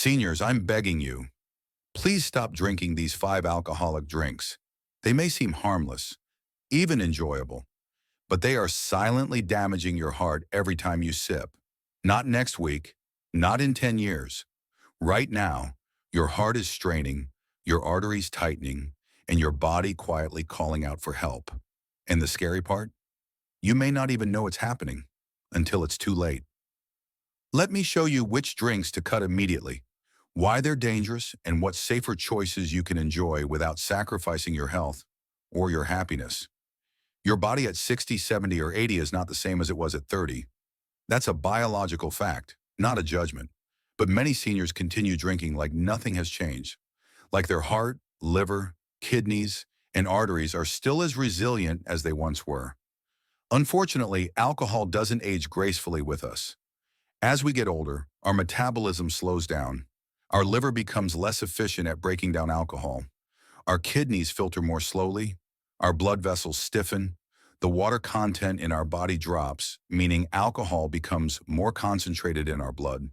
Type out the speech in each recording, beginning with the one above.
Seniors, I'm begging you, please stop drinking these 5 alcoholic drinks. They may seem harmless, even enjoyable, but they are silently damaging your heart every time you sip. Not next week, not in 10 years. Right now, your heart is straining, your arteries tightening, and your body quietly calling out for help. And the scary part? You may not even know it's happening until it's too late. Let me show you which drinks to cut immediately, why they're dangerous, and what safer choices you can enjoy without sacrificing your health or your happiness. Your body at 60, 70, or 80 is not the same as it was at 30. That's a biological fact, not a judgment. But many seniors continue drinking like nothing has changed, like their heart, liver, kidneys, and arteries are still as resilient as they once were. Unfortunately, alcohol doesn't age gracefully with us. As we get older, our metabolism slows down. Our liver becomes less efficient at breaking down alcohol. Our kidneys filter more slowly. Our blood vessels stiffen. The water content in our body drops, meaning alcohol becomes more concentrated in our blood.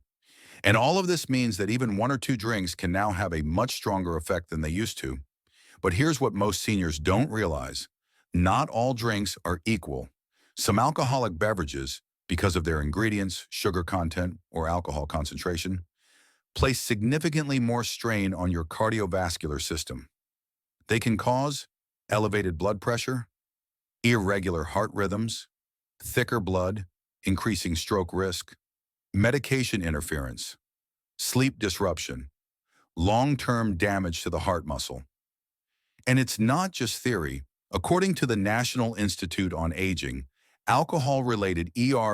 And all of this means that even 1 or 2 drinks can now have a much stronger effect than they used to. But here's what most seniors don't realize. Not all drinks are equal. Some alcoholic beverages, because of their ingredients, sugar content, or alcohol concentration, place significantly more strain on your cardiovascular system. They can cause elevated blood pressure, irregular heart rhythms, thicker blood, increasing stroke risk, medication interference, sleep disruption, long-term damage to the heart muscle. And it's not just theory. According to the National Institute on Aging, alcohol-related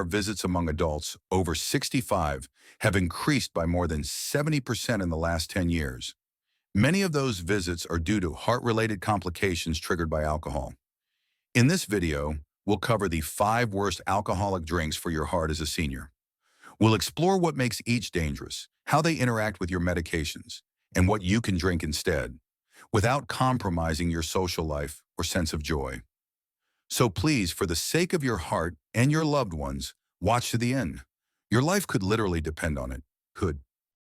visits among adults over 65 have increased by more than 70% in the last 10 years. Many of those visits are due to heart-related complications triggered by alcohol. In this video, we'll cover the 5 worst alcoholic drinks for your heart as a senior. We'll explore what makes each dangerous, how they interact with your medications, and what you can drink instead, without compromising your social life or sense of joy. So please, for the sake of your heart and your loved ones, watch to the end. Your life could literally depend on it. Could.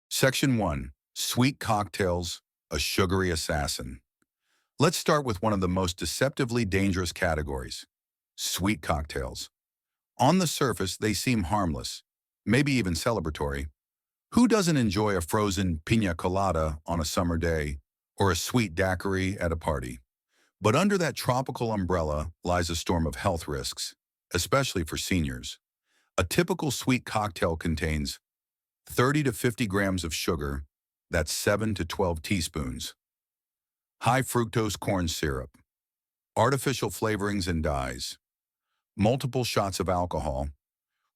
Section 1. Sweet cocktails, a sugary assassin. Let's start with one of the most deceptively dangerous categories, sweet cocktails. On the surface, they seem harmless, maybe even celebratory. Who doesn't enjoy a frozen piña colada on a summer day or a sweet daiquiri at a party? But under that tropical umbrella lies a storm of health risks, especially for seniors. A typical sweet cocktail contains 30 to 50 grams of sugar, that's 7 to 12 teaspoons, high fructose corn syrup, artificial flavorings and dyes, multiple shots of alcohol,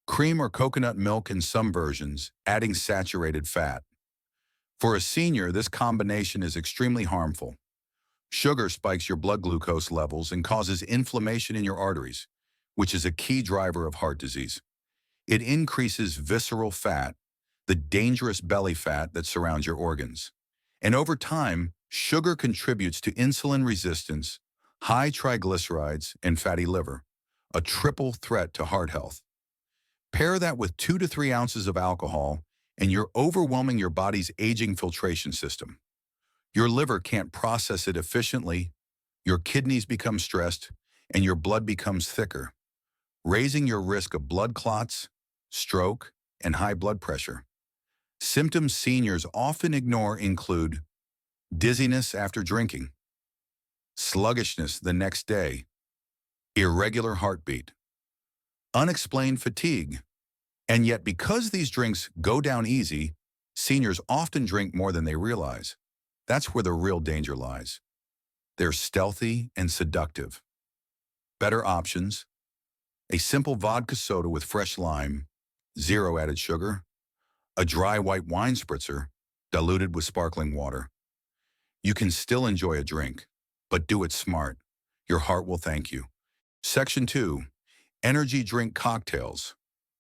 cream or coconut milk in some versions, adding saturated fat. For a senior, this combination is extremely harmful. Sugar spikes your blood glucose levels and causes inflammation in your arteries, which is a key driver of heart disease. It increases visceral fat, the dangerous belly fat that surrounds your organs. And over time, sugar contributes to insulin resistance, high triglycerides, and fatty liver, a triple threat to heart health. Pair that with 2 to 3 ounces of alcohol, and you're overwhelming your body's aging filtration system. Your liver can't process it efficiently, your kidneys become stressed, and your blood becomes thicker, raising your risk of blood clots, stroke, and high blood pressure. Symptoms seniors often ignore include dizziness after drinking, sluggishness the next day, irregular heartbeat, unexplained fatigue. And yet, because these drinks go down easy, seniors often drink more than they realize. That's where the real danger lies. They're stealthy and seductive. Better options: a simple vodka soda with fresh lime, 0 added sugar, a dry white wine spritzer diluted with sparkling water. You can still enjoy a drink, but do it smart. Your heart will thank you. Section 2. Energy drink cocktails.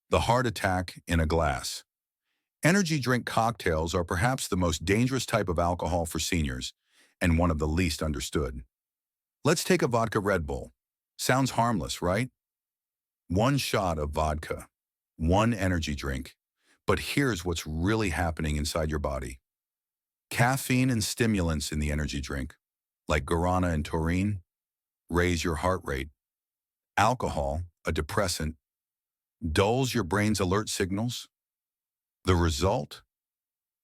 The heart attack in a glass. Energy drink cocktails are perhaps the most dangerous type of alcohol for seniors, and one of the least understood. Let's take a vodka Red Bull. Sounds harmless, right? 1 shot of vodka, 1 energy drink. But here's what's really happening inside your body. Caffeine and stimulants in the energy drink, like guarana and taurine, raise your heart rate. Alcohol, a depressant, dulls your brain's alert signals. The result?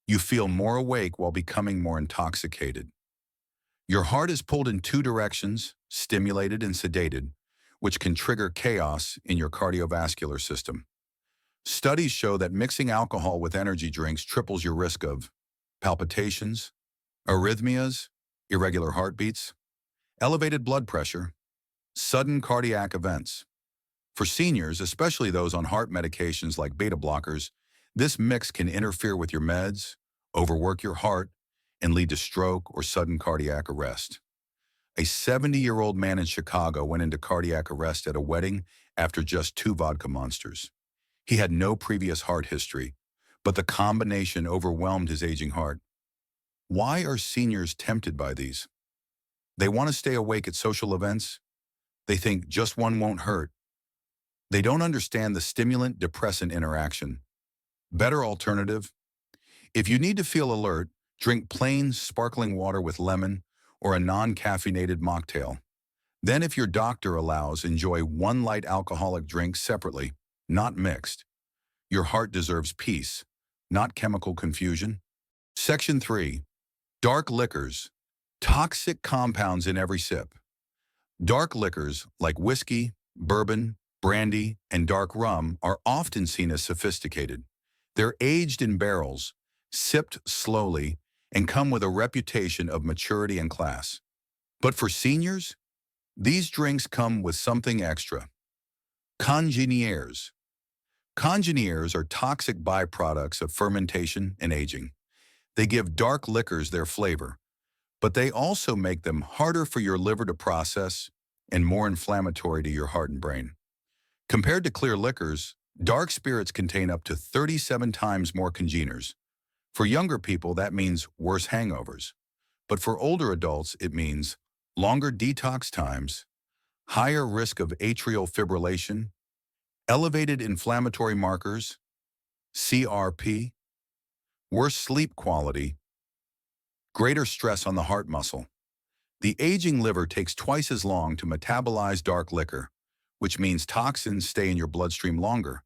You feel more awake while becoming more intoxicated. Your heart is pulled in two directions, stimulated and sedated, which can trigger chaos in your cardiovascular system. Studies show that mixing alcohol with energy drinks triples your risk of palpitations, arrhythmias, irregular heartbeats, elevated blood pressure, sudden cardiac events. For seniors, especially those on heart medications like beta blockers, this mix can interfere with your meds, overwork your heart, and lead to stroke or sudden cardiac arrest. A 70-year-old man in Chicago went into cardiac arrest at a wedding after just 2 vodka monsters. He had no previous heart history, but the combination overwhelmed his aging heart. Why are seniors tempted by these? They want to stay awake at social events. They think just one won't hurt. They don't understand the stimulant-depressant interaction. Better alternative? If you need to feel alert, drink plain, sparkling water with lemon or a non-caffeinated mocktail. Then, if your doctor allows, enjoy one light alcoholic drink separately, not mixed. Your heart deserves peace, not chemical confusion. Section 3. Dark liquors. Toxic compounds in every sip. Dark liquors like whiskey, bourbon, brandy, and dark rum are often seen as sophisticated. They're aged in barrels, sipped slowly, and come with a reputation of maturity and class. But for seniors, these drinks come with something extra. Congenières. Congenières are toxic byproducts of fermentation and aging. They give dark liquors their flavor, but they also make them harder for your liver to process and more inflammatory to your heart and brain. Compared to clear liquors, dark spirits contain up to 37 times more congeners. For younger people, that means worse hangovers. But for older adults, it means longer detox times, higher risk of atrial fibrillation, elevated inflammatory markers, CRP, worse sleep quality, greater stress on the heart muscle. The aging liver takes twice as long to metabolize dark liquor, which means toxins stay in your bloodstream longer,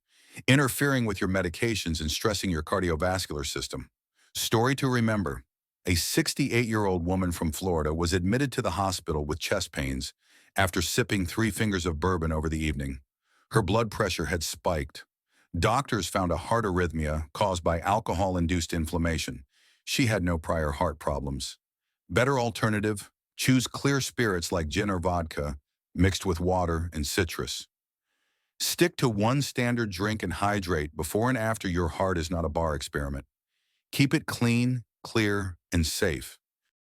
interfering with your medications and stressing your cardiovascular system. Story to remember. A 68-year-old woman from Florida was admitted to the hospital with chest pains after sipping 3 fingers of bourbon over the evening. Her blood pressure had spiked. Doctors found a heart arrhythmia caused by alcohol-induced inflammation. She had no prior heart problems. Better alternative? Choose clear spirits like gin or vodka, mixed with water and citrus. Stick to one standard drink and hydrate before and after your heart is not a bar experiment. Keep it clean, clear, and safe.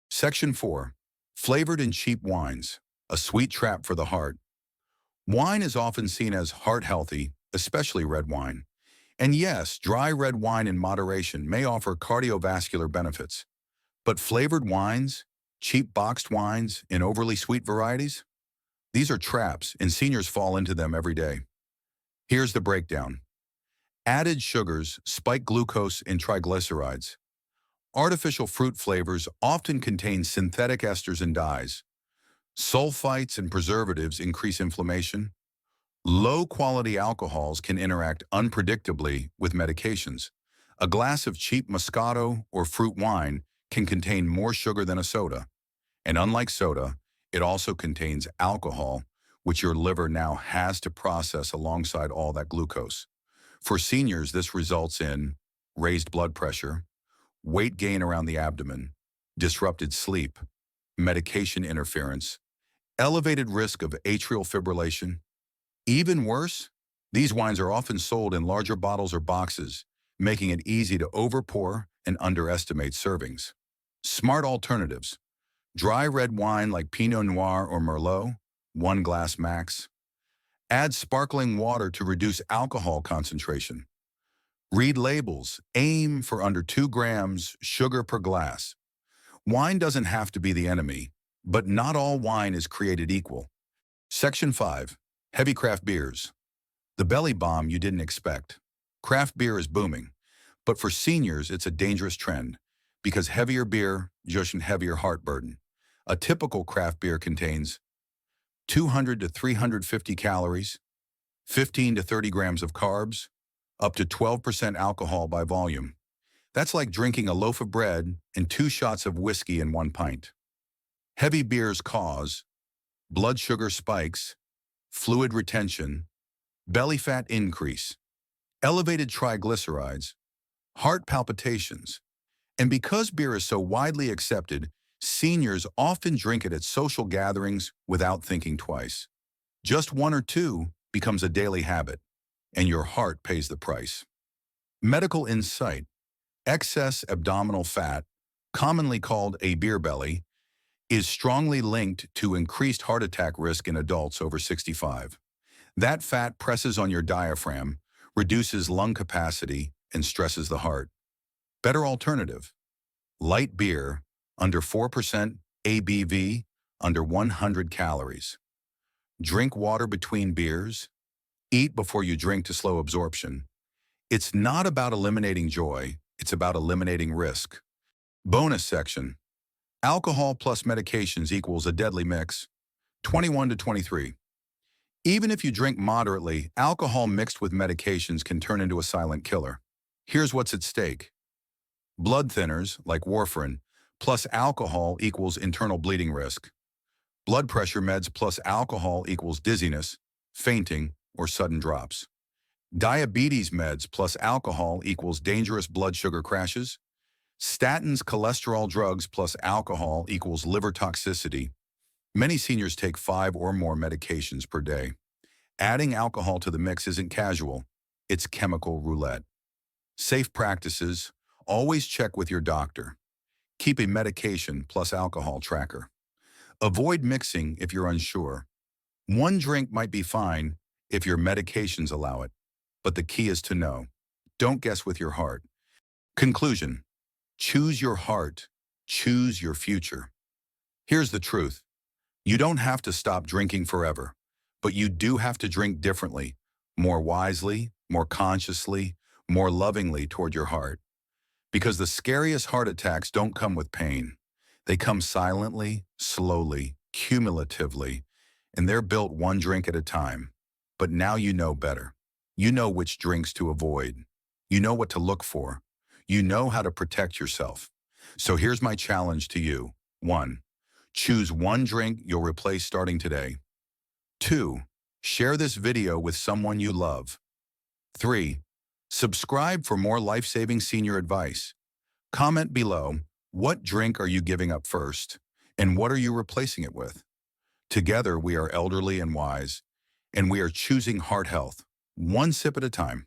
Section 4. Flavored and cheap wines, a sweet trap for the heart. Wine is often seen as heart-healthy, especially red wine. And yes, dry red wine in moderation may offer cardiovascular benefits. But flavored wines, cheap boxed wines in overly sweet varieties? These are traps, and seniors fall into them every day. Here's the breakdown. Added sugars spike glucose and triglycerides. Artificial fruit flavors often contain synthetic esters and dyes. Sulfites and preservatives increase inflammation. Low-quality alcohols can interact unpredictably with medications. A glass of cheap Moscato or fruit wine can contain more sugar than a soda. And unlike soda, it also contains alcohol, which your liver now has to process alongside all that glucose. For seniors, this results in raised blood pressure, weight gain around the abdomen, disrupted sleep, medication interference, elevated risk of atrial fibrillation. Even worse, these wines are often sold in larger bottles or boxes, making it easy to overpour and underestimate servings. Smart alternatives. Dry red wine like Pinot Noir or Merlot, 1 glass max. Add sparkling water to reduce alcohol concentration. Read labels. Aim for under 2 grams sugar per glass. Wine doesn't have to be the enemy, but not all wine is created equal. Section 5. Heavy craft beers. The belly bomb you didn't expect. Craft beer is booming. But for seniors, it's a dangerous trend because heavier beer just a heavier heart burden. A typical craft beer contains 200 to 350 calories, 15 to 30 grams of carbs, up to 12% alcohol by volume. That's like drinking a loaf of bread and 2 shots of whiskey in 1 pint. Heavy beers cause blood sugar spikes, fluid retention, belly fat increase, elevated triglycerides, heart palpitations. And because beer is so widely accepted, seniors often drink it at social gatherings without thinking twice. Just 1 or 2 becomes a daily habit, and your heart pays the price. Medical insight: excess abdominal fat, commonly called a beer belly, is strongly linked to increased heart attack risk in adults over 65. That fat presses on your diaphragm, reduces lung capacity, and stresses the heart. Better alternative: light beer, under 4% ABV, under 100 calories. Drink water between beers. Eat before you drink to slow absorption. It's not about eliminating joy, it's about eliminating risk. Bonus section: alcohol plus medications equals a deadly mix. 21 to 23. Even if you drink moderately, alcohol mixed with medications can turn into a silent killer. Here's what's at stake. Blood thinners, like warfarin, plus alcohol equals internal bleeding risk. Blood pressure meds plus alcohol equals dizziness, fainting, or sudden drops. Diabetes meds plus alcohol equals dangerous blood sugar crashes. Statins, cholesterol drugs plus alcohol equals liver toxicity. Many seniors take 5 or more medications per day. Adding alcohol to the mix isn't casual, it's chemical roulette. Safe practices: always check with your doctor. Keep a medication plus alcohol tracker. Avoid mixing if you're unsure. 1 drink might be fine if your medications allow it, but the key is to know. Don't guess with your heart. Conclusion: choose your heart, choose your future. Here's the truth: you don't have to stop drinking forever, but you do have to drink differently, more wisely, more consciously, more lovingly toward your heart. Because the scariest heart attacks don't come with pain. They come silently, slowly, cumulatively, and they're built 1 drink at a time. But now you know better. You know which drinks to avoid. You know what to look for. You know how to protect yourself. So here's my challenge to you. 1. Choose 1 drink you'll replace starting today. 2. Share this video with someone you love. 3. Subscribe for more life-saving senior advice. Comment below, what drink are you giving up first? And what are you replacing it with? Together we are elderly and wise, and we are choosing heart health, 1 sip at a time.